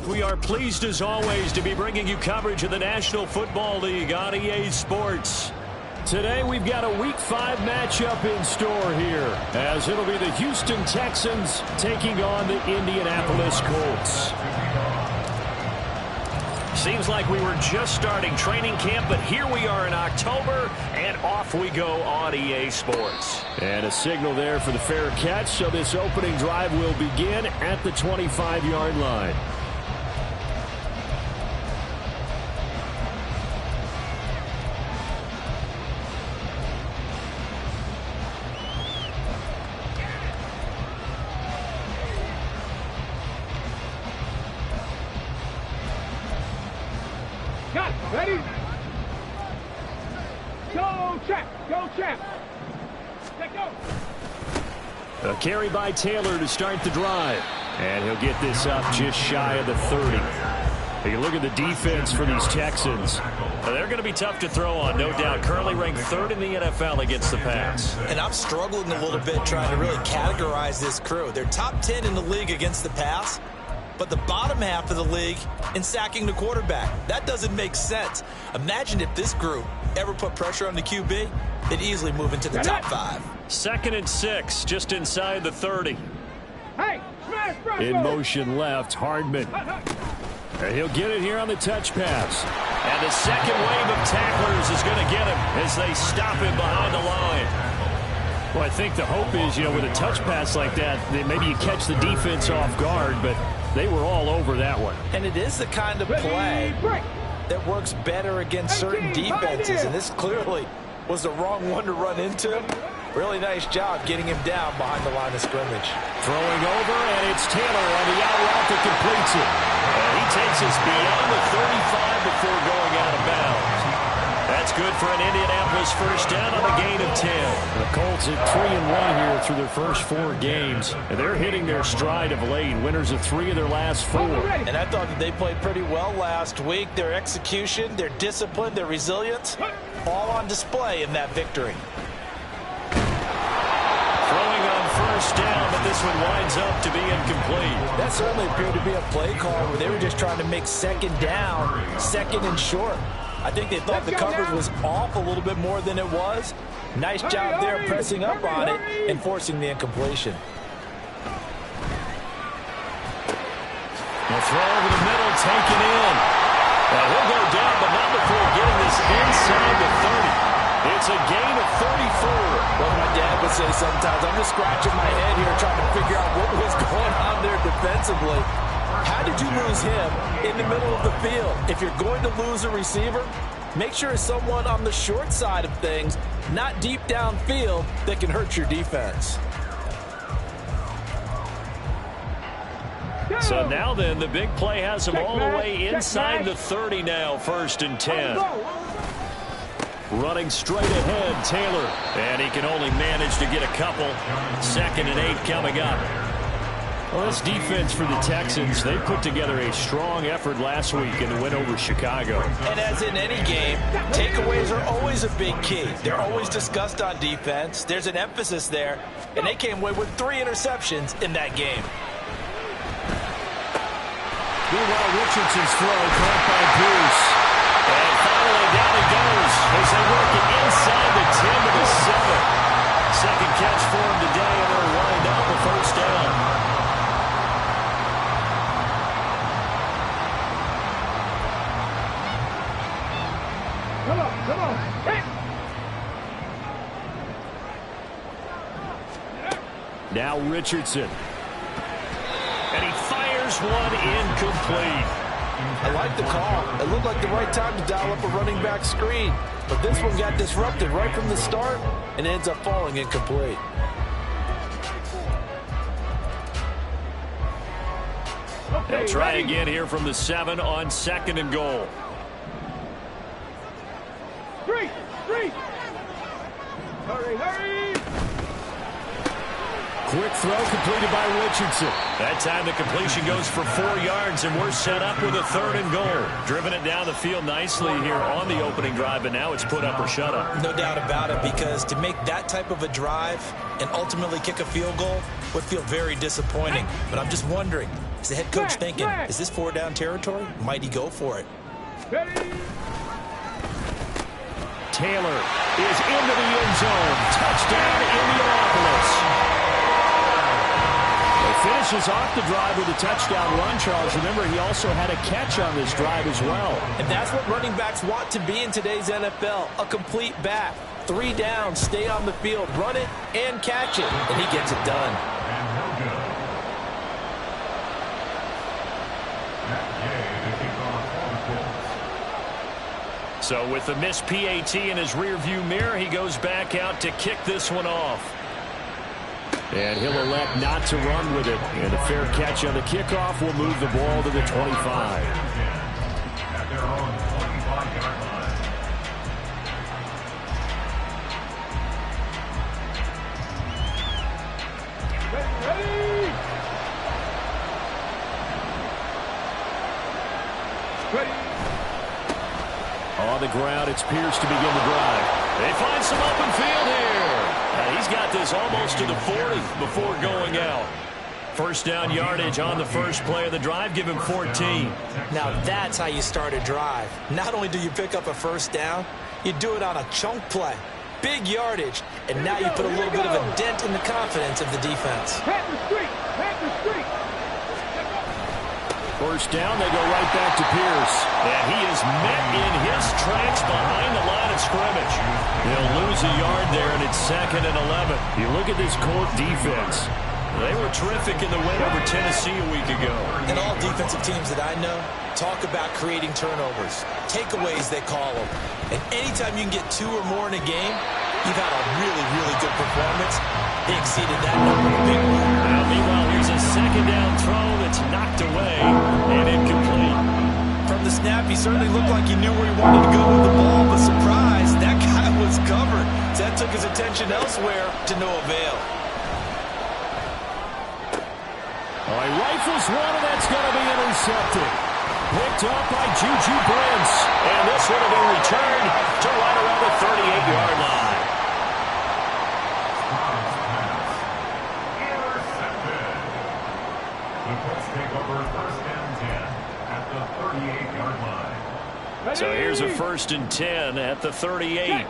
We are pleased as always to be bringing you coverage of the National Football League on EA Sports. Today we've got a Week 5 matchup in store here, as it'll be the Houston Texans taking on the Indianapolis Colts. Seems like we were just starting training camp, but here we are in October, and off we go on EA Sports. And a signal there for the fair catch, so this opening drive will begin at the 25-yard line. Ready? Go, Champ! Go, Champ! Let go! A carry by Taylor to start the drive. And he'll get this up just shy of the 30. You look at the defense for these Texans. They're going to be tough to throw on, no doubt. Currently ranked 3rd in the NFL against the pass. And I'm struggling a little bit trying to really categorize this crew. They're top 10 in the league against the pass, but the bottom half of the league in sacking the quarterback. That doesn't make sense. Imagine if this group ever put pressure on the QB, they'd easily move into the top 5. 2nd and 6, just inside the 30. Hey, smash, in motion left, Hardman. And he'll get it here on the touch pass. And the second wave of tacklers is going to get him as they stop him behind the line. Well, I think the hope is, with a touch pass like that, maybe you catch the defense off guard, but they were all over that one. And it is the kind of play that works better against certain defenses, and this clearly was the wrong one to run into. Really nice job getting him down behind the line of scrimmage. Throwing over, and it's Taylor on the out route that completes it. And he takes us beyond the 35 before going out of bounds. That's good for an Indianapolis first down on a gain of 10. The Colts at 3-1 here through their first 4 games. And they're hitting their stride of late. Winners of 3 of their last 4. And I thought that they played pretty well last week. Their execution, their discipline, their resilience, all on display in that victory. Throwing on first down, but this one winds up to be incomplete. That certainly appeared to be a play call where they were just trying to make second down, second and short. I think they thought the coverage was off a little bit more than it was. Nice job there pressing up on it and forcing the incompletion. The throw over the middle, taken in. And he'll go down, but not before getting this inside the 30. It's a gain of 34. Well, my dad would say sometimes, I'm just scratching my head here trying to figure out what was going on there defensively. How did you lose him in the middle of the field? If you're going to lose a receiver, make sure it's someone on the short side of things, not deep downfield, that can hurt your defense. So now then, the big play has him all the way inside the 30 now, 1st and 10. Running straight ahead, Taylor. And he can only manage to get a couple. 2nd and 8 coming up. Well, this defense for the Texans, they put together a strong effort last week in the win over Chicago. And as in any game, takeaways are always a big key. They're always discussed on defense. There's an emphasis there, and they came away with 3 interceptions in that game. Meanwhile, Richardson's throw caught by Pierce. And finally, down he goes as they work it inside the 10 to the 7. Second catch for him today, and they'll wind up the first down. Come on. Hey. Now Richardson. And he fires one incomplete. I like the call. It looked like the right time to dial up a running back screen. But this one got disrupted right from the start and ends up falling incomplete. They'll try again here from the 7 on 2nd and goal. Three. Hurry. Quick throw completed by Richardson. That time the completion goes for 4 yards, and we're set up with a 3rd and goal. Driven it down the field nicely here on the opening drive, but now it's put up or shut up. No doubt about it, because to make that type of a drive and ultimately kick a field goal would feel very disappointing. But I'm just wondering, is the head coach thinking, is this 4-down territory? Might he go for it? Ready. Taylor is into the end zone. Touchdown, Indianapolis. Finishes off the drive with a touchdown run, Charles. Remember, he also had a catch on this drive as well. And that's what running backs want to be in today's NFL, a complete back. 3 downs, stay on the field, run it, and catch it. And he gets it done. So with the missed PAT in his rearview mirror, he goes back out to kick this one off. And he'll elect not to run with it. And a fair catch on the kickoff will move the ball to the 25. Ready. On the ground, it's Pierce to begin the drive. They find some open field here. He's got this almost to the 40 before going out. First down yardage on the first play of the drive. Give him 14. Now that's how you start a drive. Not only do you pick up a first down, you do it on a chunk play. Big yardage. And now you put a little bit of a dent in the confidence of the defense. Pat the street. First down, they go right back to Pierce. And he is met in his tracks behind the line of scrimmage. They'll lose a yard there, and it's 2nd and 11. You look at this Colt defense. They were terrific in the win over Tennessee a week ago. And all defensive teams that I know talk about creating turnovers. Takeaways, they call them. And anytime you can get 2 or more in a game, you've had a really, really good performance. They exceeded that number in a big way. Now, meanwhile, here's a 2nd down throw that's knocked away and incomplete. From the snap, he certainly looked like he knew where he wanted to go with the ball, but surprise, that guy was covered. So that took his attention elsewhere to no avail. Oh, he rifles one, and that's going to be intercepted. Picked up by Juju Brents. And this one will be returned to right around the 38-yard line. So here's a 1st and 10 at the 38.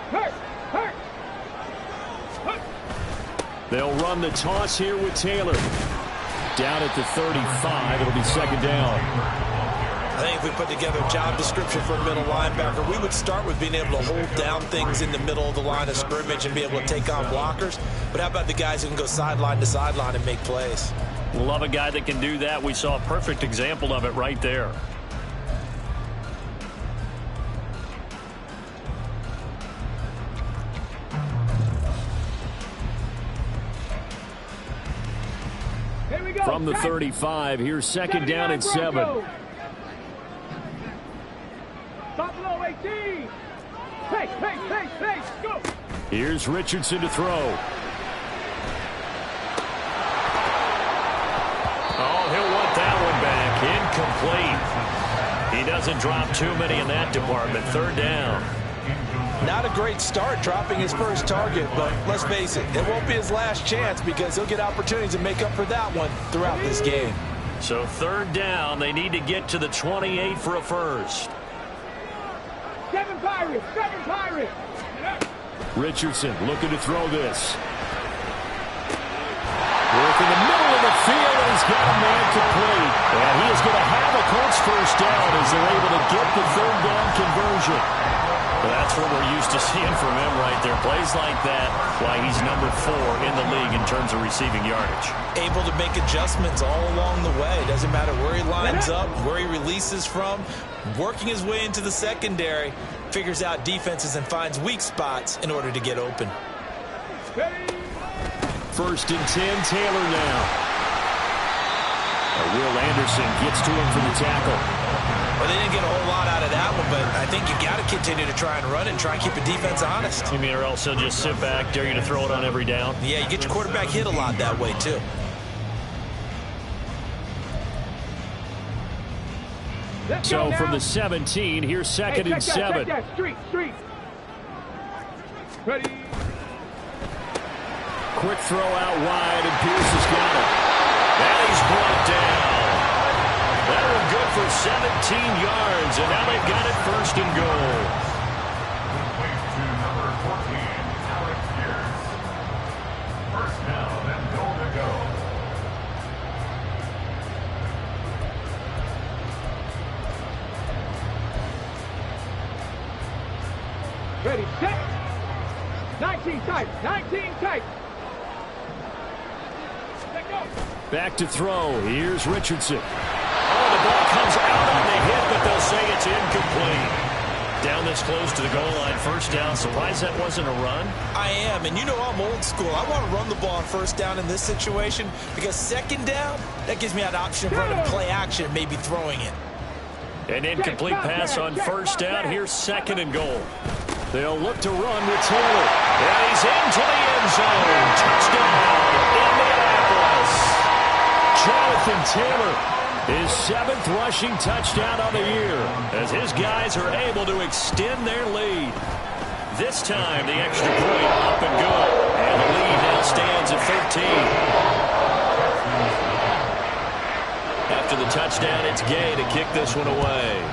They'll run the toss here with Taylor. Down at the 35, it'll be 2nd down. I think if we put together a job description for a middle linebacker, we would start with being able to hold down things in the middle of the line of scrimmage and be able to take on blockers. But how about the guys who can go sideline to sideline and make plays? Love a guy that can do that. We saw a perfect example of it right there. From the 35, here's 2nd down and 7. Stop below 18. Hey, go. Here's Richardson to throw. complete. He doesn't drop too many in that department. Third down. Not a great start dropping his first target, but let's face it, it won't be his last chance because he'll get opportunities to make up for that one throughout this game. So third down, they need to get to the 28 for a first. Seven Pirates! Seven Pirates! Richardson looking to throw this. Work in the middle of the field, and he's got a man complete. And he is going to have a Colts first down as they're able to get the third down conversion. Well, that's what we're used to seeing from him right there. Plays like that, why he's number 4 in the league in terms of receiving yardage. Able to make adjustments all along the way. Doesn't matter where he lines up, where he releases from. Working his way into the secondary, figures out defenses and finds weak spots in order to get open. First and 10, Taylor now. Will Anderson gets to him for the tackle. Well, they didn't get a whole lot out of that one, but I think you got to continue to try and run and try and keep the defense honest. You mean or else he'll just sit back, dare you to throw it on every down? Yeah, you get your quarterback hit a lot that way, too. So from the 17, here's second and 7. Street. Ready. Quick throw out wide, and Pierce has got it. And he's brought down. That one good for 17 yards, and now they've got it first and goal. First down and goal to go. Ready, set. 19 tight. 19 tight. Let go. Back to throw. Here's Richardson. Oh, the ball comes out on the hit, but they'll say it's incomplete. Down this close to the goal line, first down. Surprised that wasn't a run? I am, and you know I'm old school. I want to run the ball on first down in this situation because second down, that gives me an option of running play action and maybe throwing it. An incomplete pass on first down. Here's second and goal. They'll look to run with Taylor. And he's into the end zone. Touchdown, Indianapolis. Jonathan Taylor, his 7th rushing touchdown on the year, as his guys are able to extend their lead. This time, the extra point up and good. And the lead now stands at 13. After the touchdown, it's Gay to kick this one away.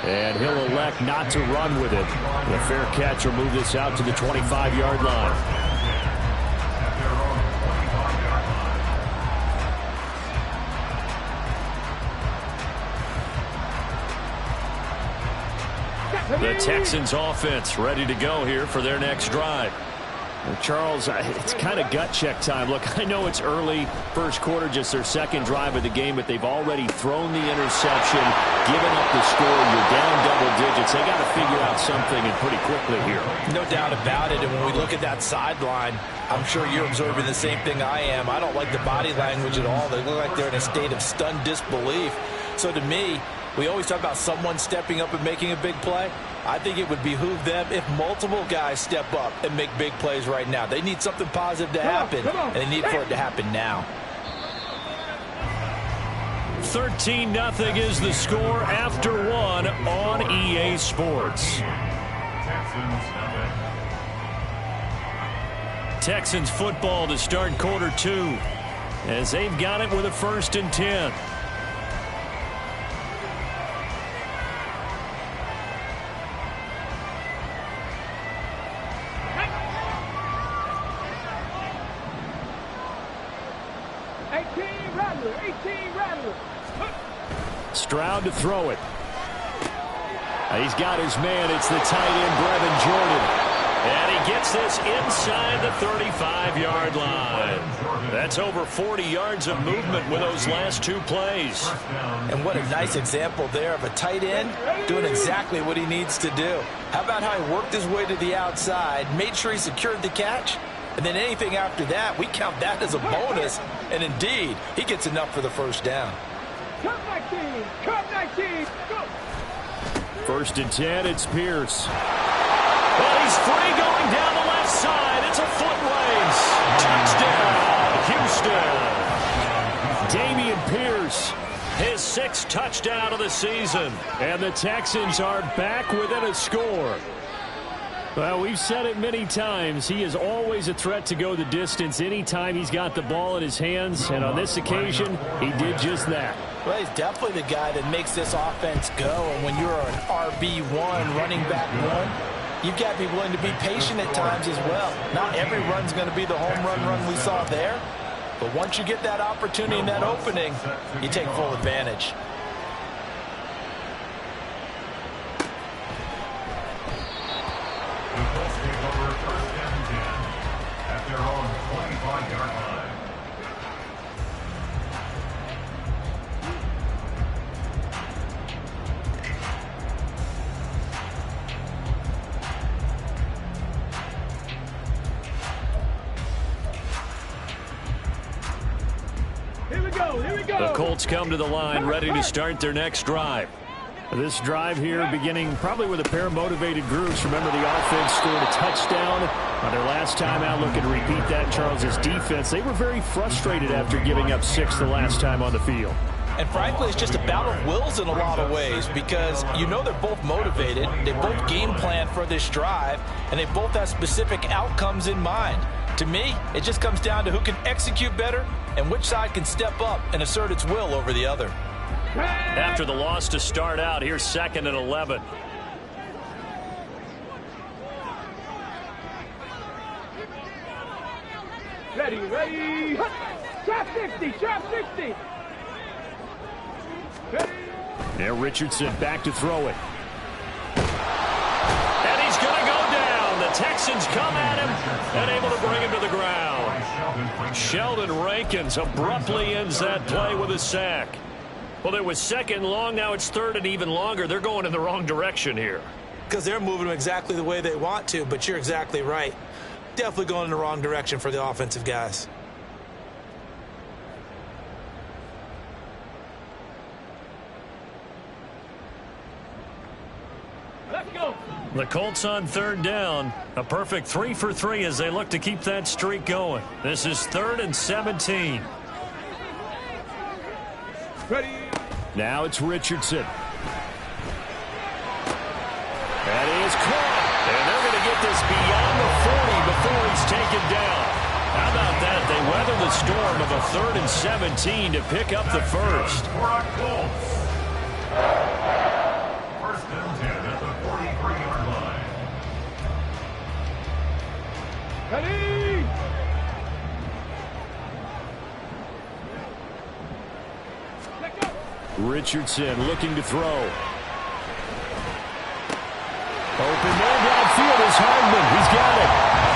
And he'll elect not to run with it. The fair catch will move this out to the 25-yard line. The Texans offense ready to go here for their next drive. Well, Charles, it's kind of gut check time. Look, I know it's early, first quarter, just their second drive of the game, but they've already thrown the interception, given up the score. You're down double digits. They got to figure out something, and pretty quickly here. No doubt about it, and when we look at that sideline, I'm sure you're observing the same thing I am. I don't like the body language at all. They look like they're in a state of stunned disbelief. So to me, we always talk about someone stepping up and making a big play. I think it would behoove them if multiple guys step up and make big plays right now. They need something positive to happen, and they need for it to happen now. 13-0 is the score after one on EA Sports. Texans football to start quarter 2, as they've got it with a 1st and 10. Stroud to throw it. He's got his man. It's the tight end, Brevin Jordan. And he gets this inside the 35-yard line. That's over 40 yards of movement with those last 2 plays. And what a nice example there of a tight end doing exactly what he needs to do. How about how he worked his way to the outside, made sure he secured the catch, and then anything after that, we count that as a bonus. And indeed, he gets enough for the first down. Come 19! Come 19! Go! 1st and 10, it's Pierce. Well, he's free going down the left side. It's a foot race. Touchdown, Houston. Dameon Pierce, his 6th touchdown of the season. And the Texans are back within a score. Well, we've said it many times. He is always a threat to go the distance anytime he's got the ball in his hands. And on this occasion, he did just that. Well, he's definitely the guy that makes this offense go. And when you're an RB1, running back one, you've got to be willing to be patient at times as well. Not every run's going to be the home run we saw there. But once you get that opportunity and that opening, you take full advantage. At their own 25-yard line. Here we go, here we go. The Colts come to the line, ready to start their next drive. This drive here beginning probably with a pair of motivated groups. Remember, the offense scored a touchdown on their last time out. Looking to repeat that. Charles's defense, they were very frustrated after giving up 6 the last time on the field. And frankly, it's just a battle of wills in a lot of ways because you know they're both motivated. They both game plan for this drive, and they both have specific outcomes in mind. To me, it just comes down to who can execute better and which side can step up and assert its will over the other. After the loss to start out, here's 2nd and 11. Ready, ready. Trap 60, trap 60. Ready. Now Richardson back to throw it. And he's going to go down. The Texans come at him and able to bring him to the ground. Sheldon Rankins abruptly ends that play with a sack. Well, it was 2nd long. Now it's 3rd and even longer. They're going in the wrong direction here. Because they're moving them exactly the way they want to, but you're exactly right. Definitely going in the wrong direction for the offensive guys. Let's go. The Colts on 3rd down. A perfect 3 for 3 as they look to keep that streak going. This is 3rd and 17. Ready. Now it's Richardson. That is caught. And they're going to get this beyond the 40 before he's taken down. How about that? They weather the storm of a 3rd and 17 to pick up the first. First and 10 at the 43-yard line. Ready. Let go. Richardson looking to throw. Open man downfield is Hardman. He's got it.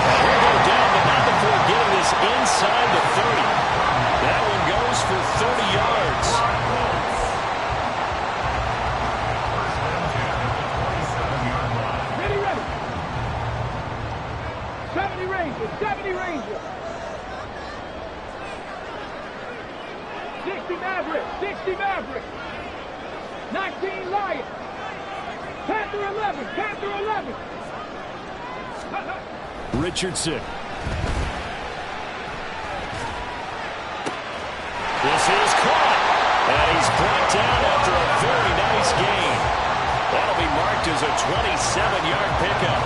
And he'll go down, but not before getting this inside the 30. That one goes for 30 yards. Ready, ready. 70 Rangers, 70 Rangers. 60 Mavericks, 60 Mavericks. 19 Lions. Panther 11, Panther 11. Richardson. This is caught. And he's brought down after a very nice gain. That'll be marked as a 27-yard pickup.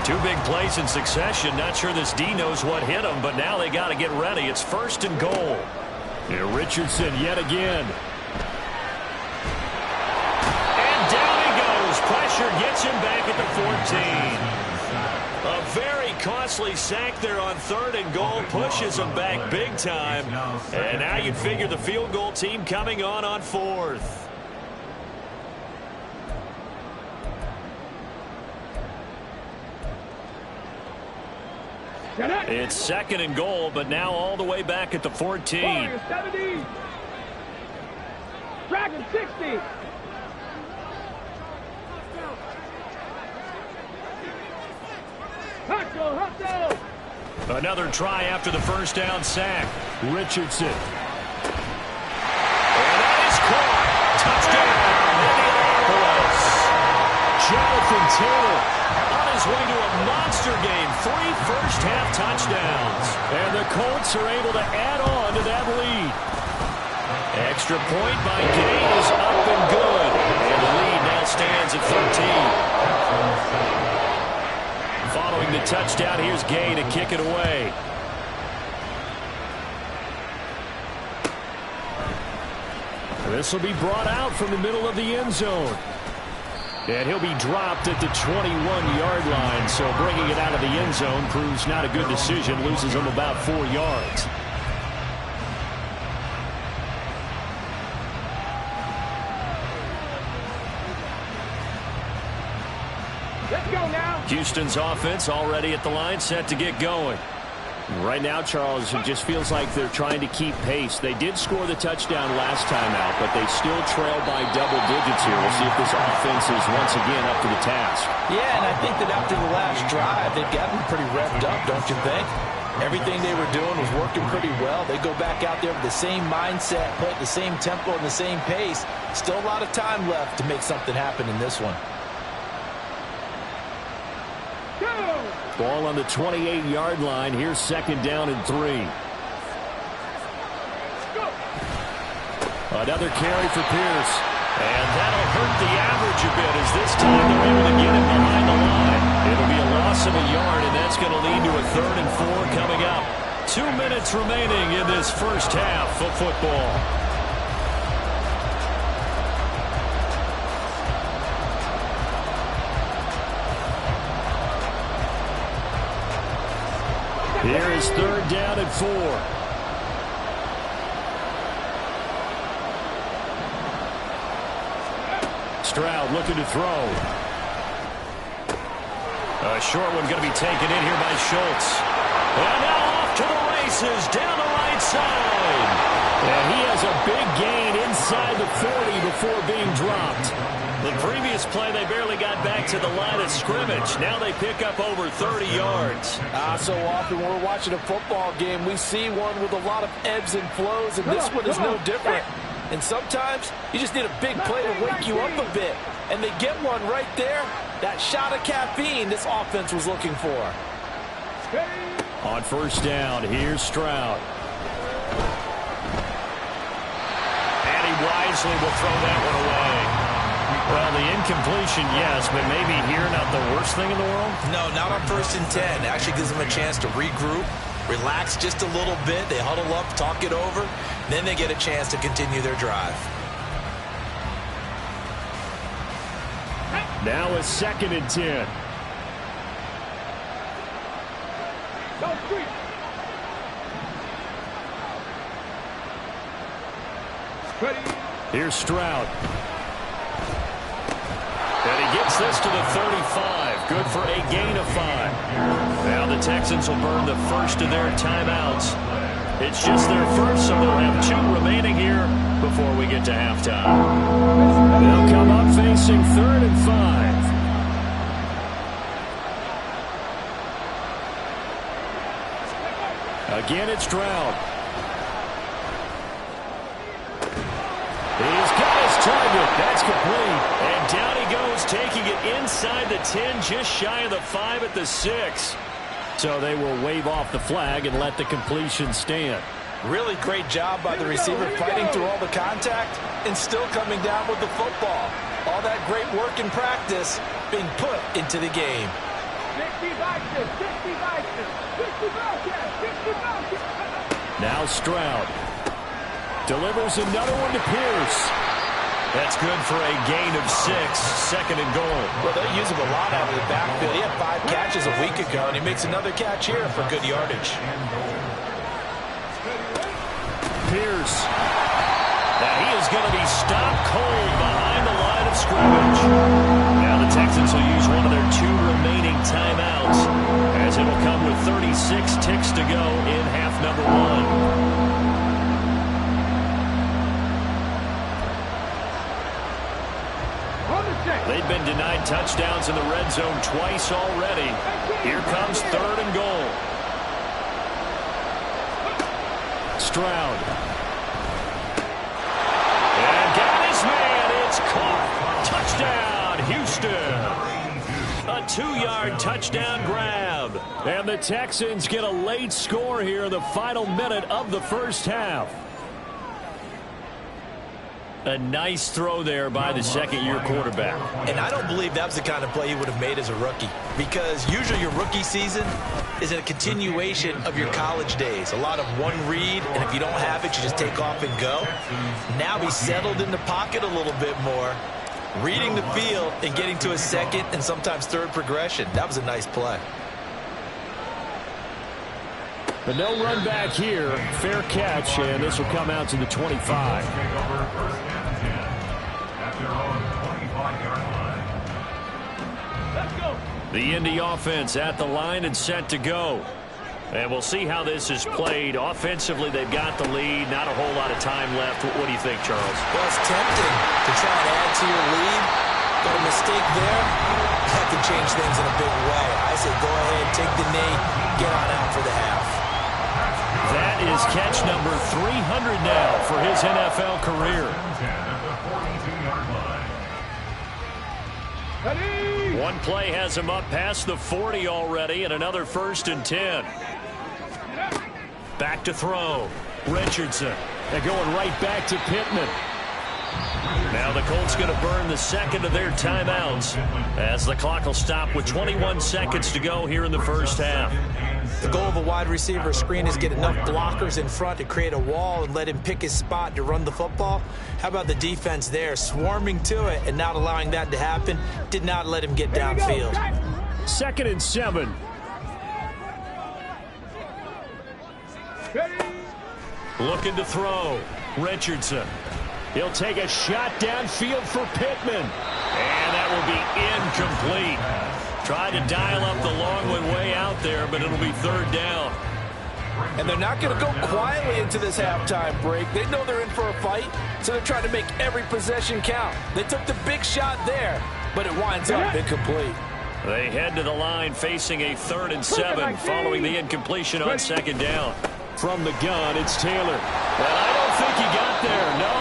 Two big plays in succession. Not sure this D knows what hit him, but now they got to get ready. It's 1st and goal. Here Richardson yet again. And down he goes. Pressure gets him back at the 14. A very costly sack there on 3rd and goal. Pushes him back big time. And now you'd figure the field goal team coming on 4th. It's 2nd and goal, but now all the way back at the 14. Warriors 70. Dragon 60. Hustle. Another try after the first down sack. Richardson. And that is caught. Touchdown, Indianapolis. Jonathan Taylor on his way to a monster game. 3 first touchdowns. And the Colts are able to add on to that lead. Extra point by Gay is up and good. And the lead now stands at 13. Following the touchdown, here's Gay to kick it away. This will be brought out from the middle of the end zone. And he'll be dropped at the 21-yard line. So bringing it out of the end zone proves not a good decision. Loses him about 4 yards. Let's go now. Houston's offense already at the line, set to get going. Right now, Charles, it just feels like they're trying to keep pace. They did score the touchdown last time out, but they still trail by double digits here. We'll see if this offense is once again up to the task. Yeah, and I think that after the last drive, they've gotten pretty revved up, don't you think? Everything they were doing was working pretty well. They go back out there with the same mindset, play at the same tempo and the same pace. Still a lot of time left to make something happen in this one. Ball on the 28-yard line. Here's second down and 3. Another carry for Pierce. And that'll hurt the average a bit as this time they're able to get him behind the line. It'll be a loss of a yard, and that's going to lead to a 3rd and 4 coming up. 2 minutes remaining in this first half of football. Here is 3rd down and 4. Stroud looking to throw. A short one going to be taken in here by Schultz. And now off to the races down the right side. And he has a big gain inside the 40 before being dropped. The previous play, they barely got back to the line of scrimmage. Now they pick up over 30 yards. So often when we're watching a football game, we see one with a lot of ebbs and flows, and this one is no different. And sometimes you just need a big play to wake you up a bit. And they get one right there. That shot of caffeine this offense was looking for. On first down, here's Stroud. And he wisely will throw that one away. Well, the incompletion, yes, but maybe here not the worst thing in the world? No, not on 1st and 10. It actually gives them a chance to regroup, relax just a little bit. They huddle up, talk it over. Then they get a chance to continue their drive. Now a 2nd and 10. Here's Stroud. And he gets this to the 35. Good for a gain of 5. Now the Texans will burn the first of their timeouts. It's just their first, so they'll have 2 remaining here before we get to halftime. They'll come up facing 3rd and 5. Again, it's Stroud. He's got his target. That's complete. And down he goes, taking it inside the 10, just shy of the 5 at the 6. So they will wave off the flag and let the completion stand. Really great job by the receiver fighting through all the contact and still coming down with the football. All that great work in practice being put into the game. Now Stroud delivers another one to Pierce. That's good for a gain of 6, 2nd and goal. Well, they use him a lot out of the backfield. He had 5 catches a week ago, and he makes another catch here for good yardage. Pierce. Now he is going to be stopped cold behind the line of scrimmage. Now the Texans will use one of their 2 remaining timeouts, as it'll come with 36 ticks to go in half number 1. They've been denied touchdowns in the red zone twice already. Here comes 3rd and goal. Stroud. And got his man. It's caught. Touchdown, Houston. A 2-yard touchdown grab. down. And the Texans get a late score here in the final minute of the first half. A nice throw there by the second-year quarterback. And I don't believe that was the kind of play he would have made as a rookie, because usually your rookie season is a continuation of your college days. A lot of one read, and if you don't have it, you just take off and go. Now he's settled in the pocket a little bit more, reading the field and getting to a second and sometimes third progression. That was a nice play. But no run back here. Fair catch, and this will come out to the 25. The Indy offense at the line and set to go. And we'll see how this is played. Offensively, they've got the lead. Not a whole lot of time left. What do you think, Charles? Well, it's tempting to try and add to your lead, but a mistake there, that can change things in a big way. I say go ahead, take the knee, get on out for the half. That is catch number 300 now for his NFL career. One play has him up past the 40 already, and another 1st and 10. Back to throw. Richardson. They're going right back to Pittman. Now the Colts going to burn the second of their timeouts as the clock will stop with 21 seconds to go here in the first half. The goal of a wide receiver screen is get enough blockers in front to create a wall and let him pick his spot to run the football. How about the defense there, swarming to it and not allowing that to happen? Did not let him get downfield. 2nd and 7. Looking to throw. Richardson. He'll take a shot downfield for Pittman. And that will be incomplete. Tried to dial up the long one way out there, but it'll be 3rd down. And they're not going to go quietly into this halftime break. They know they're in for a fight, so they're trying to make every possession count. They took the big shot there, but it winds up incomplete. They head to the line facing a 3rd and 7 following the incompletion on 2nd down. From the gun, it's Taylor. But I don't think he got there, no.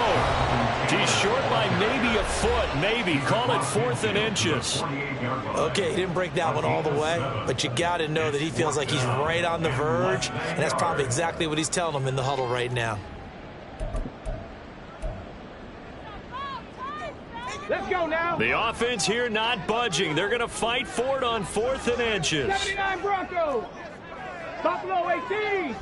He's short by maybe a foot, maybe. Call it 4th and inches. Okay, he didn't break that one all the way, but you got to know that he feels like he's right on the verge, and that's probably exactly what he's telling them in the huddle right now. Let's go now. The offense here not budging. They're going to fight for it on 4th and inches. 79 Broncos. Buffalo 18.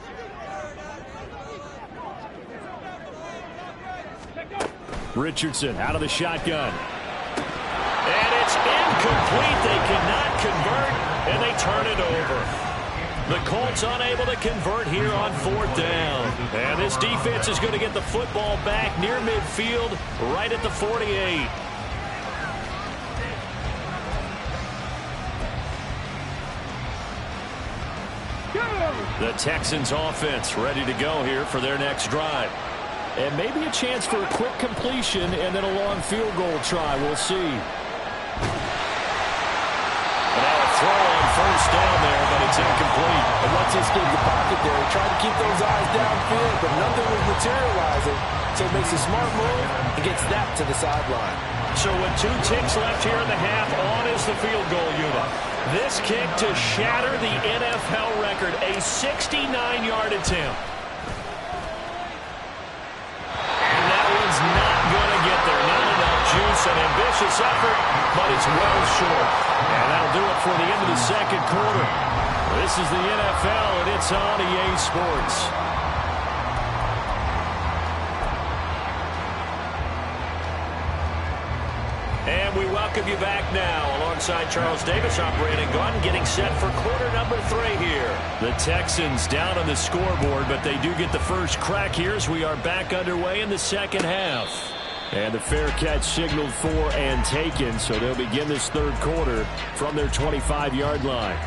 Richardson out of the shotgun. And it's incomplete. They cannot convert, and they turn it over. The Colts unable to convert here on 4th down. And this defense is going to get the football back near midfield, right at the 48. The Texans offense ready to go here for their next drive. And maybe a chance for a quick completion and then a long field goal try. We'll see. And now a throw on 1st down there, but it's incomplete. And once he escaped the pocket there, he tried to keep those eyes downfield, but nothing was materializing. So he makes a smart move and gets that to the sideline. So with 2 ticks left here in the half, on is the field goal unit. This kick to shatter the NFL record, a 69-yard attempt. Not going to get there. Not enough juice. An ambitious effort, but it's well short. And that'll do it for the end of the 2nd quarter. This is the NFL, and it's on EA Sports. And we welcome you back now. Alongside Charles Davis, I'm Brandon Gaudin, getting set for quarter number 3 here. The Texans down on the scoreboard, but they do get the first crack here as we are back underway in the 2nd half. And the fair catch signaled for and taken, so they'll begin this 3rd quarter from their 25-yard line.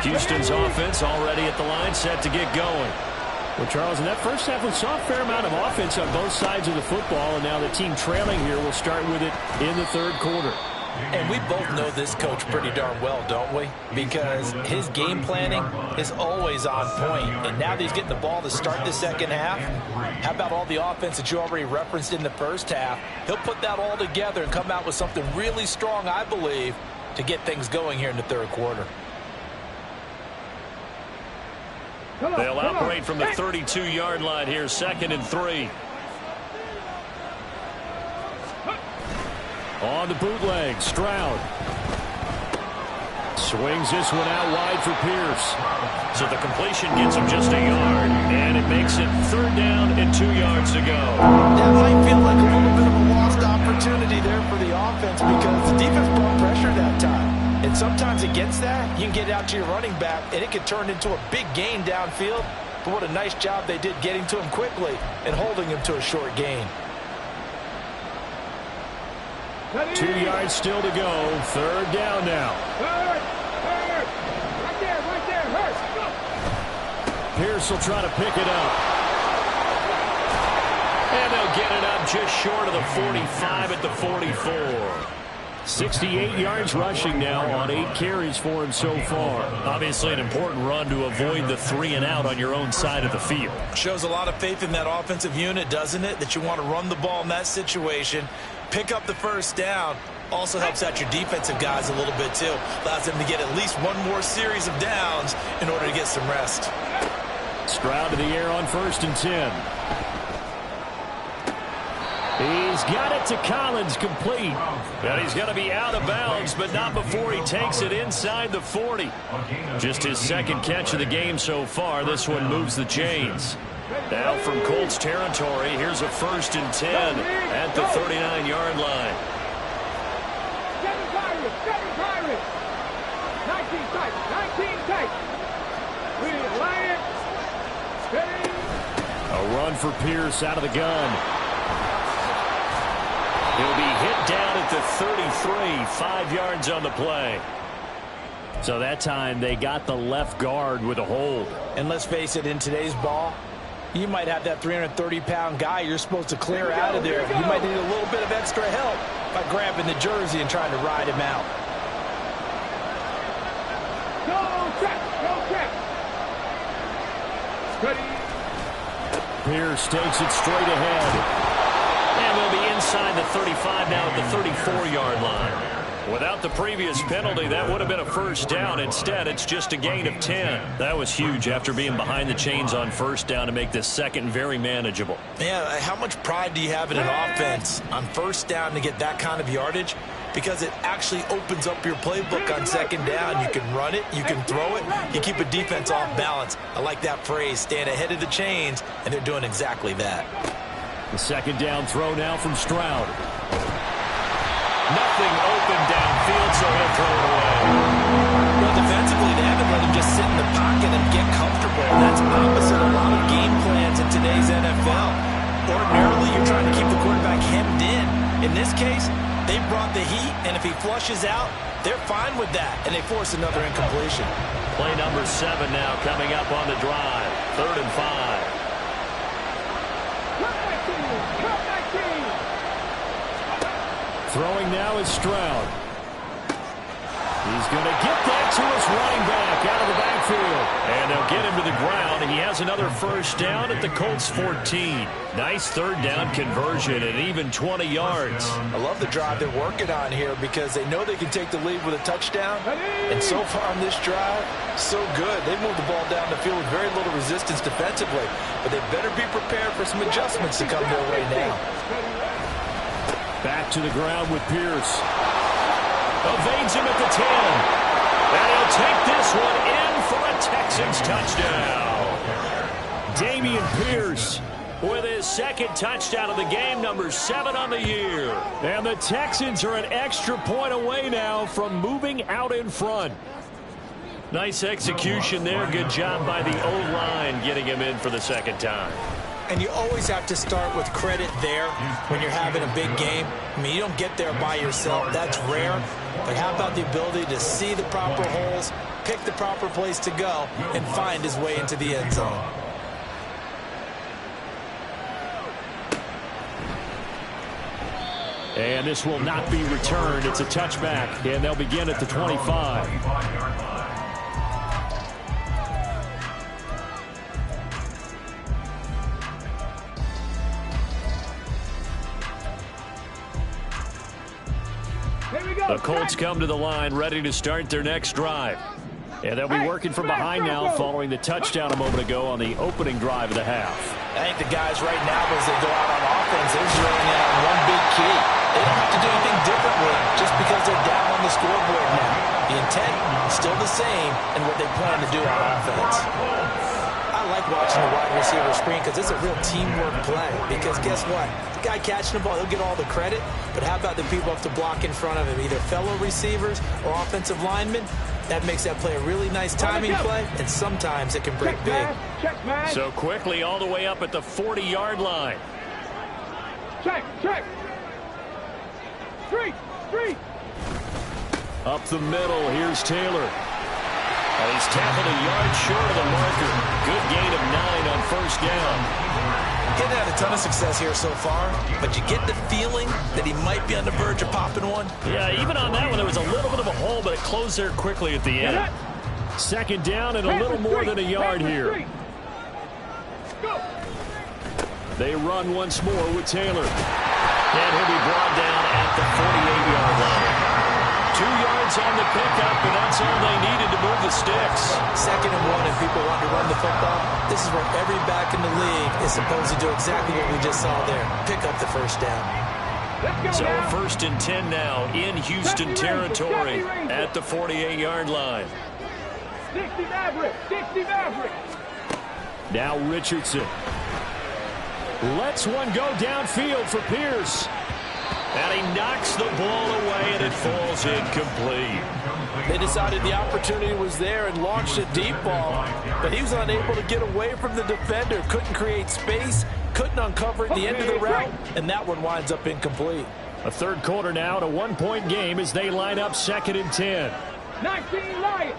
Houston's offense already at the line, set to get going. Well, Charles, in that first half, we saw a fair amount of offense on both sides of the football, and now the team trailing here will start with it in the 3rd quarter. And we both know this coach pretty darn well, don't we? Because his game planning is always on point. And now that he's getting the ball to start the second half, how about all the offense that you already referenced in the first half? He'll put that all together and come out with something really strong, I believe, to get things going here in the third quarter. They'll operate from the 32-yard line here, 2nd and 3. On the bootleg, Stroud. Swings this one out wide for Pierce. So the completion gets him just a yard, and it makes it 3rd down and 2 yards to go. That might feel like a little bit of a lost opportunity there for the offense because the defense brought pressure that time. And sometimes against that, you can get out to your running back, and it can turn into a big gain downfield. But what a nice job they did getting to him quickly and holding him to a short gain. 2 yards still to go. 3rd down now. Hurt. Right there, hurt. Pierce will try to pick it up. And they'll get it up just short of the 45 at the 44. 68 yards rushing now on 8 carries for him so far. Obviously an important run to avoid the 3 and out on your own side of the field. Shows a lot of faith in that offensive unit, doesn't it? That you want to run the ball in that situation, pick up the 1st down. Also helps out your defensive guys a little bit too. Allows them to get at least one more series of downs in order to get some rest. Stroud to the air on 1st and 10. He's got it to Collins, complete. And he's going to be out of bounds, but not before he takes it inside the 40. Just his 2nd catch of the game so far. This one moves the chains. Now from Colts territory, here's a 1st and 10 at the 39-yard line. 7 Pirates. 19 tight. We Lions. A run for Pierce out of the gun. He'll be hit down at the 33, 5 yards on the play. So that time they got the left guard with a hold. And let's face it, in today's ball, you might have that 330-pound guy you're supposed to clear out of there. You might need a little bit of extra help by grabbing the jersey and trying to ride him out. Go check. Pierce takes it straight ahead. And we'll be inside the 35 now at the 34-yard line. Without the previous penalty, that would have been a 1st down. Instead, it's just a gain of 10. That was huge after being behind the chains on 1st down to make this 2nd very manageable. Yeah, how much pride do you have in an offense on 1st down to get that kind of yardage? Because it actually opens up your playbook on 2nd down. You can run it, you can throw it, you keep a defense off balance. I like that phrase, staying ahead of the chains, and they're doing exactly that. The 2nd down throw now from Stroud. Nothing open downfield, so he'll throw it away. Well, defensively, they haven't let him just sit in the pocket and get comfortable. That's opposite a lot of game plans in today's NFL. Ordinarily, you're trying to keep the quarterback hemmed in. In this case, they brought the heat, and if he flushes out, they're fine with that, and they force another incompletion. Play number 7 now coming up on the drive. 3rd and 5. Throwing now is Stroud. He's going to get that to his running back out of the backfield. And they'll get him to the ground. He has another 1st down at the Colts 14. Nice 3rd down conversion and even 20 yards. I love the drive they're working on here because they know they can take the lead with a touchdown. And so far on this drive, so good. They moved the ball down the field with very little resistance defensively. But they better be prepared for some adjustments to come their way now. Back to the ground with Pierce. Evades him at the 10. And he'll take this one in for a Texans touchdown. Dameon Pierce with his 2nd touchdown of the game, number 7 on the year. And the Texans are an extra point away now from moving out in front. Nice execution there. Good job by the O-line getting him in for the 2nd time. And you always have to start with credit there when you're having a big game. I mean, you don't get there by yourself. That's rare. But how about the ability to see the proper holes, pick the proper place to go, and find his way into the end zone? And this will not be returned. It's a touchback, and they'll begin at the 25. The Colts come to the line, ready to start their next drive. And they'll be working from behind now following the touchdown a moment ago on the opening drive of the half. I think the guys right now, as they go out on offense, they're zeroing in on one big key. They don't have to do anything differently just because they're down on the scoreboard now. The intent is still the same in what they plan to do on offense. I like watching the wide receiver screen because it's a real teamwork play. Because guess what? The guy catching the ball, he'll get all the credit. But how about the people have to block in front of him, either fellow receivers or offensive linemen? That makes that play a really nice timing play, and sometimes it can break big. So quickly all the way up at the 40-yard line. Check. Street. Up the middle, here's Taylor. And he's tackled a yard short of the marker. Good gain of 9 on first down. Getting had a ton of success here so far, but you get the feeling that he might be on the verge of popping one. Yeah, even on that one, there was a little bit of a hole, but it closed there quickly at the end. Second down and a little more than a yard here. They run once more with Taylor. And he'll be brought down at the 48-yard line. 2 yards on the pickup, and that's all they needed to move the sticks. 2nd and 1, and people want to run the football. This is where every back in the league is supposed to do exactly what we just saw there. Pick up the first down. So 1st and 10 now in Houston territory at the 48-yard line. 60 Maverick. Now Richardson. Lets one go downfield for Pierce. And he knocks the ball away, and it falls incomplete. They decided the opportunity was there and launched a deep ball, but he was unable to get away from the defender. Couldn't create space, couldn't uncover at the end of the route, and that one winds up incomplete. A third quarter now, and a one-point game as they line up 2nd and 10. 19 Lions.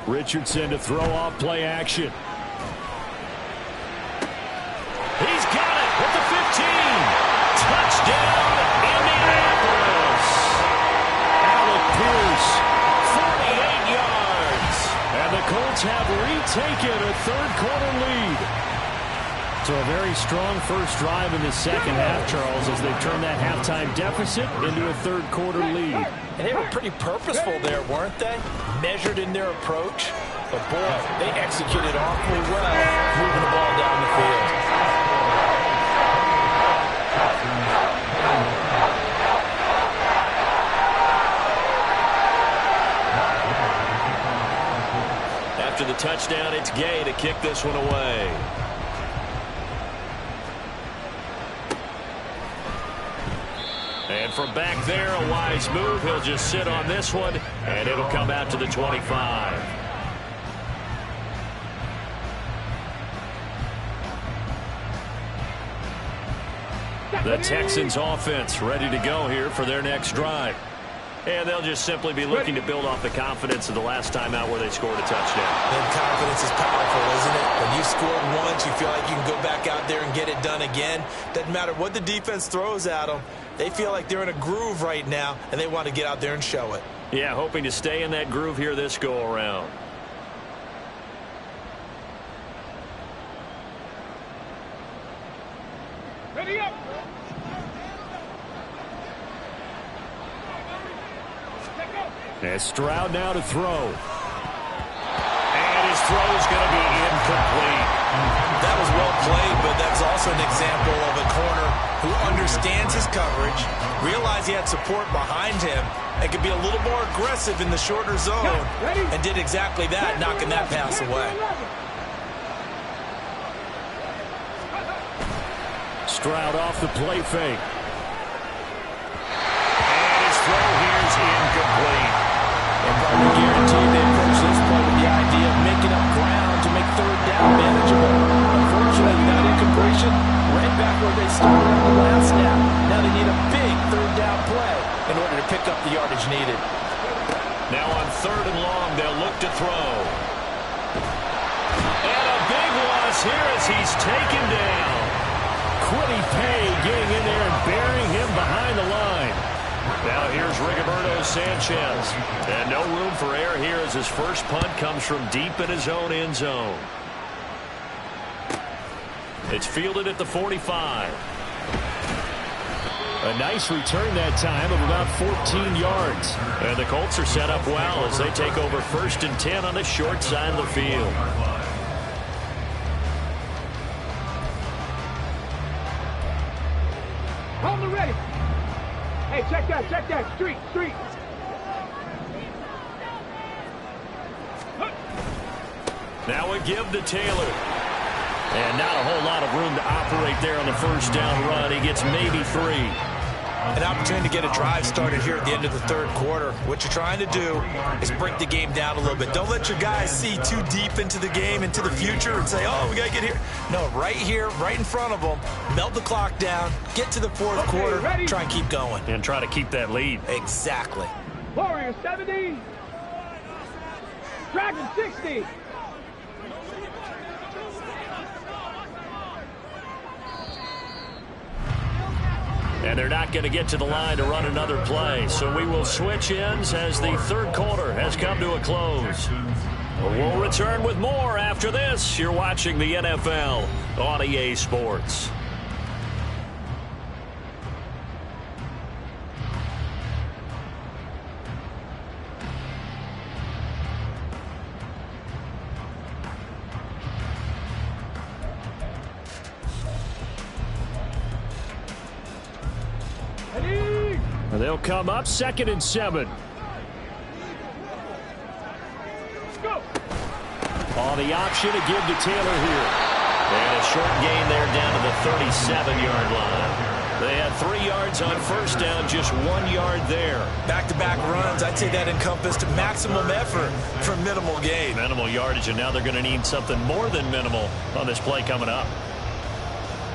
Richardson to throw off play action. He's got it at the 15. Touchdown, Indianapolis. Alec Pierce, 48 yards. And the Colts have retaken a third-quarter lead. So a very strong first drive in the second half, Charles, as they've turned that halftime deficit into a third-quarter lead. And they were pretty purposeful there, weren't they? Measured in their approach. But, boy, they executed awfully well, moving the ball down the field. After the touchdown, it's Gay to kick this one away. And from back there, a wise move. He'll just sit on this one, and it'll come out to the 25. The Texans offense ready to go here for their next drive. And they'll just simply be looking to build off the confidence of the last time out where they scored a touchdown. And confidence is powerful, isn't it? When you scored once, you feel like you can go back out there and get it done again. Doesn't matter what the defense throws at them. They feel like they're in a groove right now, and they want to get out there and show it. Yeah, hoping to stay in that groove here this go-around. Ready up. And Stroud now to throw. And his throw is going to be incomplete. That was well played, but that's also an example of a corner who understands his coverage, realized he had support behind him, and could be a little more aggressive in the shorter zone, and did exactly that, knocking that pass away. Stroud off the play fake. And his throw here is incomplete. And probably guaranteed they approach this play with the idea of making up ground to make third down manageable. Unfortunately, that incompletion right back where they started on the last snap. Now they need a big third down play in order to pick up the yardage needed. Now on 3rd and long, they'll look to throw. And a big loss here as he's taken down. Quiddy Pay getting in there and burying him behind the line. Now here's Rigoberto Sanchez. And no room for error here as his first punt comes from deep in his own end zone. It's fielded at the 45. A nice return that time of about 14 yards. And the Colts are set up well as they take over 1st and 10 on the short side of the field. Hold the ready. Hey, check that. Street. Now a give to Taylor. And not a whole lot of room to operate there on the first down run. He gets maybe 3. An opportunity to get a drive started here at the end of the third quarter. What you're trying to do is break the game down a little bit. Don't let your guys see too deep into the game, into the future, and say, oh, we got to get here. No, right here, right in front of them, melt the clock down, get to the fourth quarter, ready? try and keep going. And try to keep that lead. Exactly. Warrior 70. Dragon 60. And they're not going to get to the line to run another play. So we will switch ends as the third quarter has come to a close. We'll return with more after this. You're watching the NFL on EA Sports. They'll come up 2nd and 7. Go. On the option to give to Taylor here. And a short gain there down to the 37-yard line. They had 3 yards on first down, just 1 yard there. Back-to-back runs, I'd say that encompassed maximum effort for minimal gain. Minimal yardage, and now they're going to need something more than minimal on this play coming up.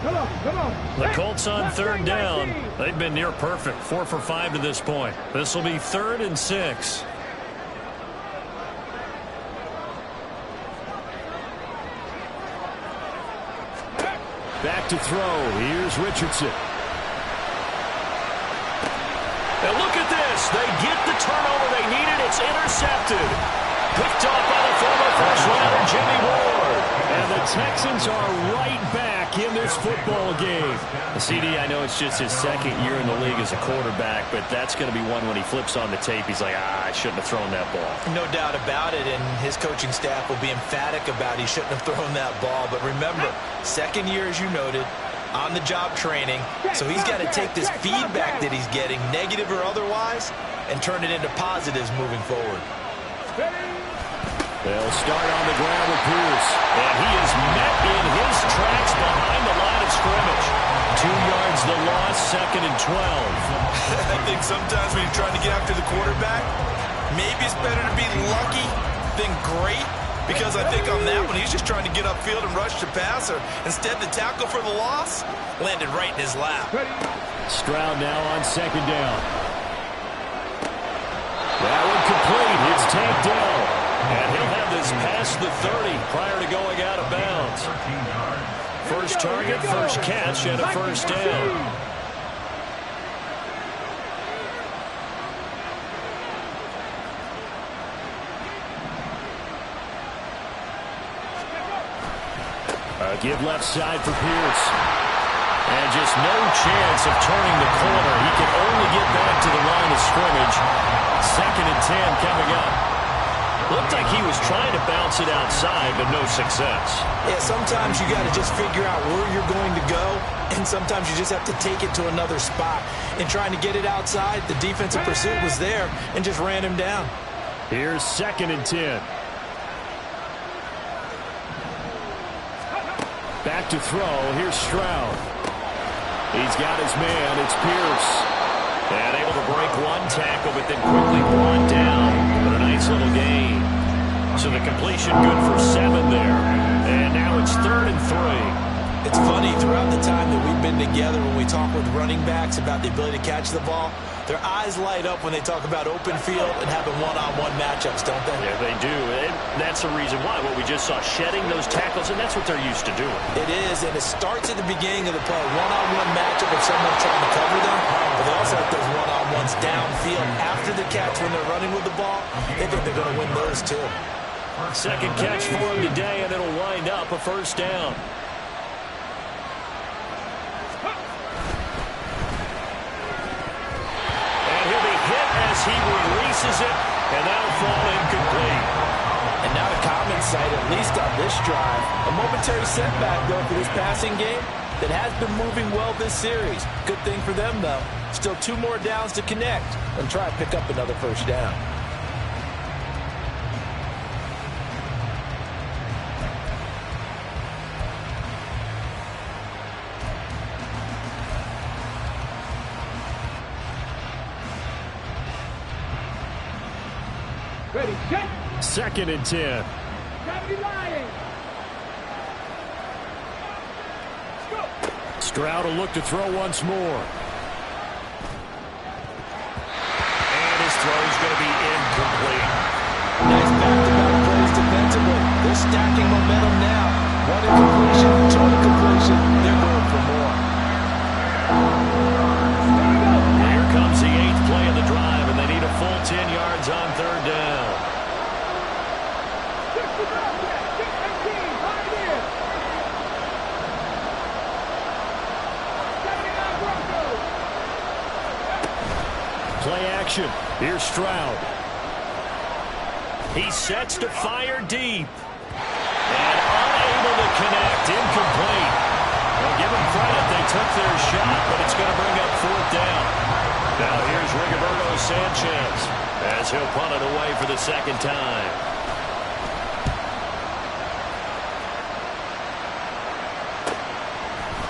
Come on. The Colts on third down. They've been near perfect, 4 for 5 to this point. This will be 3rd and 6. Back to throw. Here's Richardson. And look at this. They get the turnover they needed. It's intercepted. Picked off by the former first-rounder Jimmy Ward. And the Texans are right back in this football game. CD, I know it's just his 2nd year in the league as a quarterback, but that's going to be one when he flips on the tape. He's like, I shouldn't have thrown that ball. No doubt about it, and his coaching staff will be emphatic about he shouldn't have thrown that ball. But remember, 2nd year, as you noted, on-the-job training, so he's got to take this feedback that he's getting, negative or otherwise, and turn it into positives moving forward. They'll start on the ground with Pierce. And he is met in his tracks behind the line of scrimmage. 2 yards the loss, 2nd and 12. I think sometimes when you're trying to get after the quarterback, maybe it's better to be lucky than great, because I think on that one, he's just trying to get upfield and rush the passer. Instead, the tackle for the loss landed right in his lap. Stroud now on 2nd down. That one complete. It's tagged down. And he'll have this past the 30 prior to going out of bounds. First target, first catch, and a first down. A give left side for Pierce. And just no chance of turning the corner. He can only get back to the line of scrimmage. 2nd and 10 coming up. Looked like he was trying to bounce it outside, but no success. Yeah, sometimes you got to just figure out where you're going to go, and sometimes you just have to take it to another spot. In trying to get it outside, the defensive pursuit was there and just ran him down. Here's 2nd and 10. Back to throw. Here's Stroud. He's got his man. It's Pierce. And able to break one tackle, but then quickly brought down with a nice little gain. So the completion good for 7 there. And now it's 3rd and 3. It's funny, throughout the time that we've been together, when we talk with running backs about the ability to catch the ball, Their eyes light up when they talk about open field and having one-on-one matchups, don't they? Yeah, they do. And that's the reason why. What we just saw, shedding those tackles, and that's what they're used to doing. It is, and it starts at the beginning of the play. One-on-one matchup if someone's trying to cover them, but they also have those one-on-ones downfield after the catch when they're running with the ball. They think they're going to win those, too. Second catch for him today, and it'll wind up a first down. He releases it, and that'll fall incomplete. And not a common sight, at least on this drive. A momentary setback, though, for this passing game that has been moving well this series. Good thing for them, though. Still 2 more downs to connect and try to pick up another first down. Ready, set. Second and 10. Gotta be lying. Go. Stroud will look to throw once more. And his throw's going to be incomplete. Nice back-to-back plays defensively. They're stacking momentum now. 1 incompletion, 2 incompletion. They're going for more. Here comes the 8th play of the drive, and they need a full 10 yards on third down. Play action. Here's Stroud. He sets to fire deep. And unable to connect. Incomplete. Well, give them credit. They took their shot, but it's going to bring up fourth down. Now here's Rigoberto Sanchez as he'll punt it away for the second time.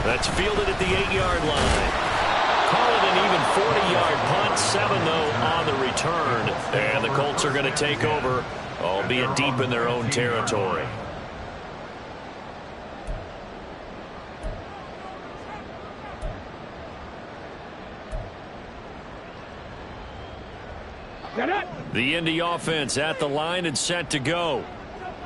That's fielded at the 8-yard line. Call it an even 40-yard punt. 7, though, on the return. And the Colts are going to take over, albeit deep in their own territory. The Indy offense at the line and set to go.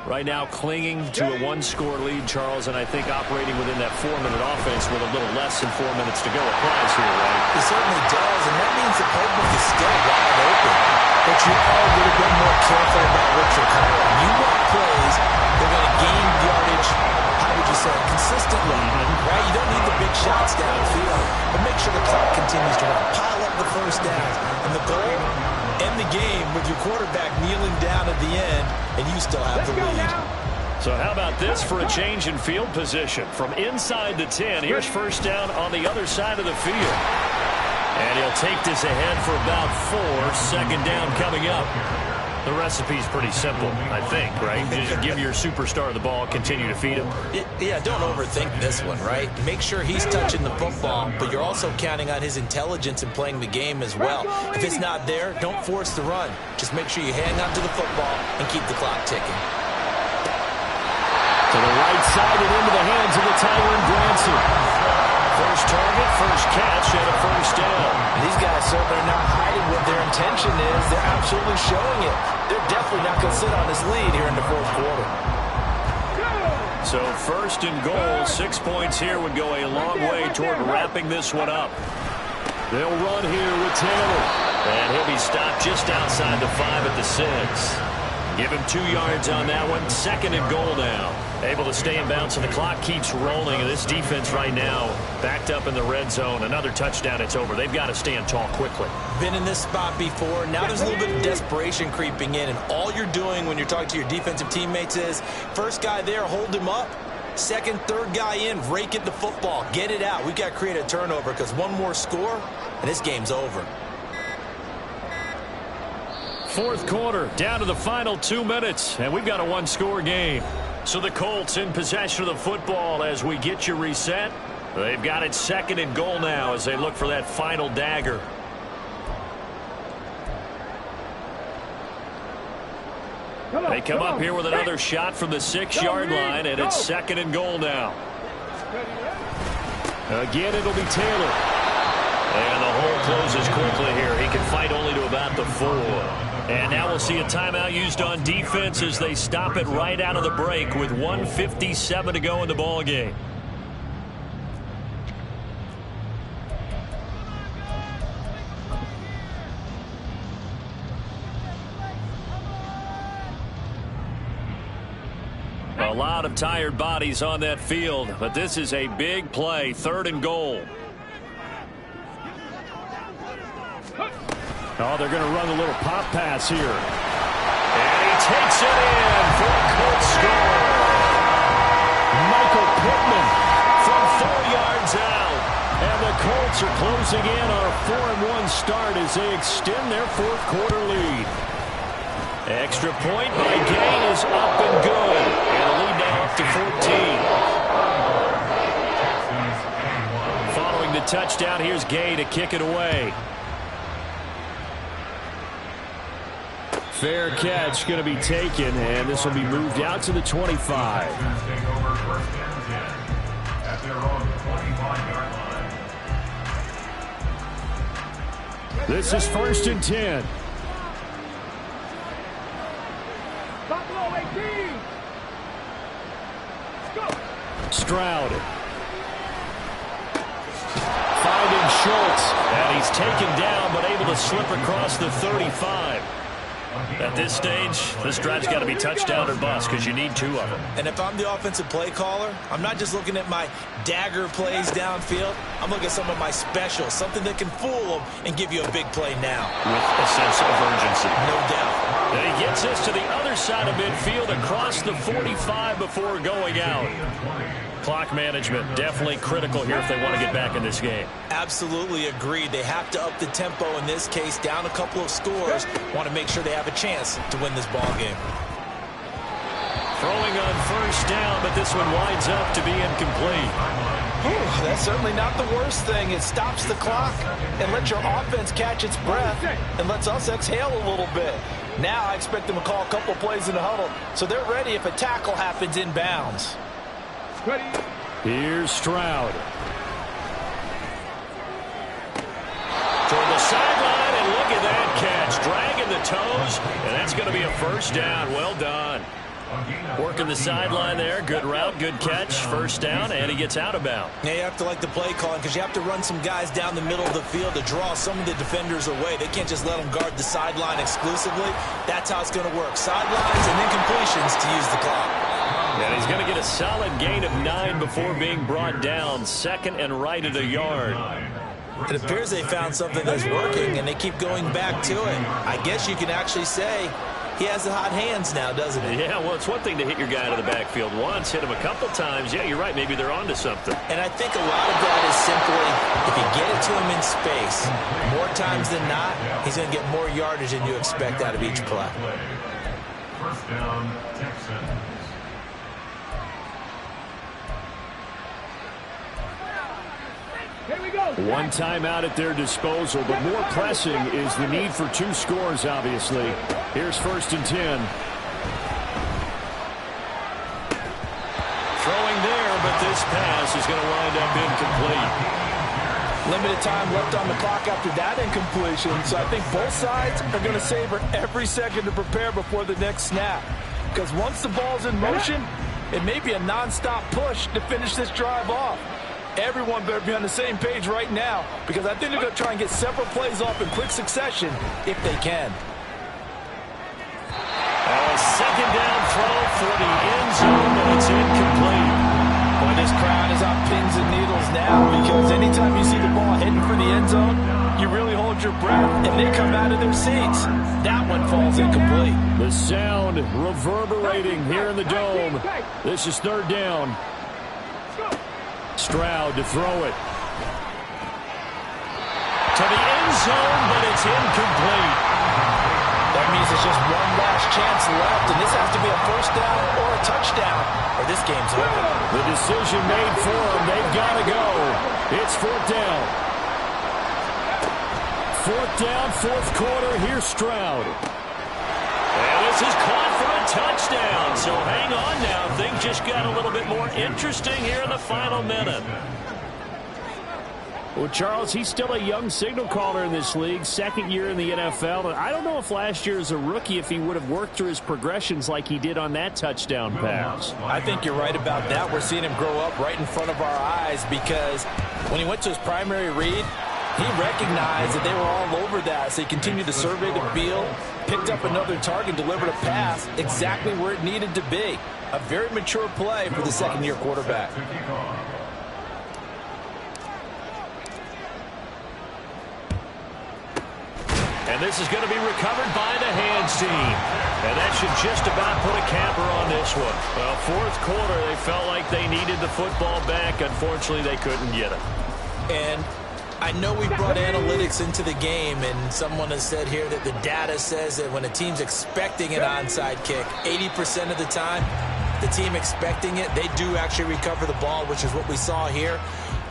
Right now clinging to a 1-score lead, Charles, and I think operating within that 4-minute offense with a little less than 4 minutes to go applies here, right? It certainly does, and that means the playbook is still wide open. But you are a little bit more careful about what you're calling. You want plays that are going to gain yardage, how would you say, consistently, right? You don't need the big shots downfield, but make sure the clock continues to run. Pile up the first downs, and the goal, end the game with your quarterback kneeling down at the end, and you still have the lead. So how about this for a change in field position? From inside the 10, here's first down on the other side of the field. And he'll take this ahead for about 4. Second down coming up. The recipe's pretty simple, I think, right? Just give your superstar the ball, continue to feed him. Yeah, don't overthink this one, right? Make sure he's touching the football, but you're also counting on his intelligence in playing the game as well. If it's not there, don't force the run. Just make sure you hang on to the football and keep the clock ticking. To the right side and into the hands of the Tyron Branson. First target, first catch, and a first down. These guys certainly are not hiding what their intention is. They're absolutely showing it. They're definitely not going to sit on this lead here in the fourth quarter. So first and goal, 6 points here would go a long way toward wrapping this one up. They'll run here with Taylor. And he'll be stopped just outside the 5 at the 6. Give him 2 yards on that one. Second and goal now. Able to stay in bounds, and the clock keeps rolling. And this defense right now backed up in the red zone. Another touchdown, it's over. They've got to stand tall quickly. Been in this spot before. Now there's a little bit of desperation creeping in. And all you're doing when you're talking to your defensive teammates is, first guy there, hold him up. Second, third guy in, rake at the football. Get it out. We've got to create a turnover because one more score, and this game's over. Fourth quarter, down to the final 2 minutes, and we've got a 1-score game. So the Colts in possession of the football as we get you reset. They've got it second and goal now as they look for that final dagger. They come up here with another shot from the 6-yard line, and it's second and goal now. Again, it'll be Taylor. And the hole closes quickly here. He can fight only to about the 4. And now we'll see a timeout used on defense as they stop it right out of the break with 1:57 to go in the ball game. A lot of tired bodies on that field, but this is a big play, 3rd and goal. Oh, they're going to run a little pop pass here. And he takes it in for a Colts score. Michael Pittman From 4 yards out. and the Colts are closing in on a 4-1 start as they extend their 4th quarter lead. Extra point by Gay is up and good. And a lead now up to 14. Following the touchdown, here's Gay to kick it away. Fair catch going to be taken, and this will be moved out to the 25. This is 1st and 10. Buffalo 18. Go. Stroud. Finding Schultz. And he's taken down, but able to slip across the 35. At this stage, this drive's got to be touchdown or bust because you need 2 of them. And if I'm the offensive play caller, I'm not just looking at my dagger plays downfield. I'm looking at some of my specials, something that can fool them and give you a big play now. With a sense of urgency. No doubt. And he gets this to the other side of midfield across the 45 before going out. Clock management definitely critical here if they want to get back in this game. Absolutely agreed. They have to up the tempo in this case, down a couple of scores. Want to make sure they have a chance to win this ball game. Throwing on 1st down, but this one winds up to be incomplete. That's certainly not the worst thing. It stops the clock and lets your offense catch its breath and lets us exhale a little bit. Now I expect them to call a couple of plays in the huddle so they're ready if a tackle happens inbounds. Ready. Here's Stroud. Toward the sideline, and look at that catch. Dragging the toes, and that's going to be a 1st down. Well done. Working the sideline there. Good route, good catch. 1st down, and he gets out of bounds. Now you have to like the play calling because you have to run some guys down the middle of the field to draw some of the defenders away. They can't just let them guard the sideline exclusively. That's how it's going to work. Sidelines and then completions to use the clock. And he's going to get a solid gain of 9 before being brought down. 2nd and right at a yard. It appears they found something that's working, and they keep going back to it. I guess you can actually say he has the hot hands now, doesn't he? Yeah, well, it's one thing to hit your guy out of the backfield once, hit him a couple times. Yeah, you're right. Maybe they're onto something. And I think a lot of that is simply if you get it to him in space, more times than not, he's going to get more yardage than you expect out of each play. 1st down, Texans. Here we go. One timeout at their disposal, but more pressing is the need for 2 scores, obviously. Here's 1st and 10. Throwing there, but this pass is going to wind up incomplete. Limited time left on the clock after that incompletion, so I think both sides are going to savor every second to prepare before the next snap. Because once the ball's in motion, it may be a nonstop push to finish this drive off. Everyone better be on the same page right now because I think they're going to try and get several plays off in quick succession if they can. A 2nd down throw for the end zone, but it's incomplete. Boy, this crowd is on pins and needles now because anytime you see the ball heading for the end zone, you really hold your breath and they come out of their seats. That one falls incomplete. The sound reverberating here in the dome. This is 3rd down. Stroud to throw it. To the end zone, but it's incomplete. That means there's just one last chance left, and this has to be a 1st down or a touchdown, or this game's over. The decision made for them. They've got to go. It's 4th down. 4th down, 4th quarter. Here's Stroud. And this is caught for a touchdown. So hang on now. Things just got a little bit more interesting here in the final minute. Well, Charles, he's still a young signal caller in this league, second year in the NFL. And I don't know if last year as a rookie, if he would have worked through his progressions like he did on that touchdown pass. I think you're right about that. We're seeing him grow up right in front of our eyes because when he went to his primary read, he recognized that they were all over that, so he continued to survey the field, picked up another target, delivered a pass exactly where it needed to be. A very mature play for the second-year quarterback. And this is going to be recovered by the hands team. And that should just about put a capper on this one. Well, fourth quarter, they felt like they needed the football back. Unfortunately, they couldn't get it. And I know we brought analytics into the game, and someone has said here that the data says that when a team's expecting an onside kick, 80% of the time, the team expecting it, they do actually recover the ball, which is what we saw here.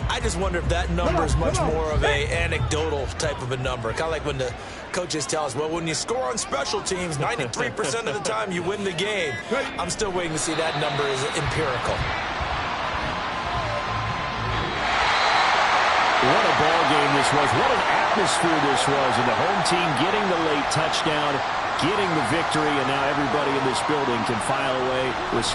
I just wonder if that number is much more of a anecdotal type of a number. Kind of like when the coaches tell us, well, when you score on special teams, 93% of the time you win the game. I'm still waiting to see that number is empirical. What a ball game this was. What an atmosphere this was. And the home team getting the late touchdown, getting the victory, and now everybody in this building can file away with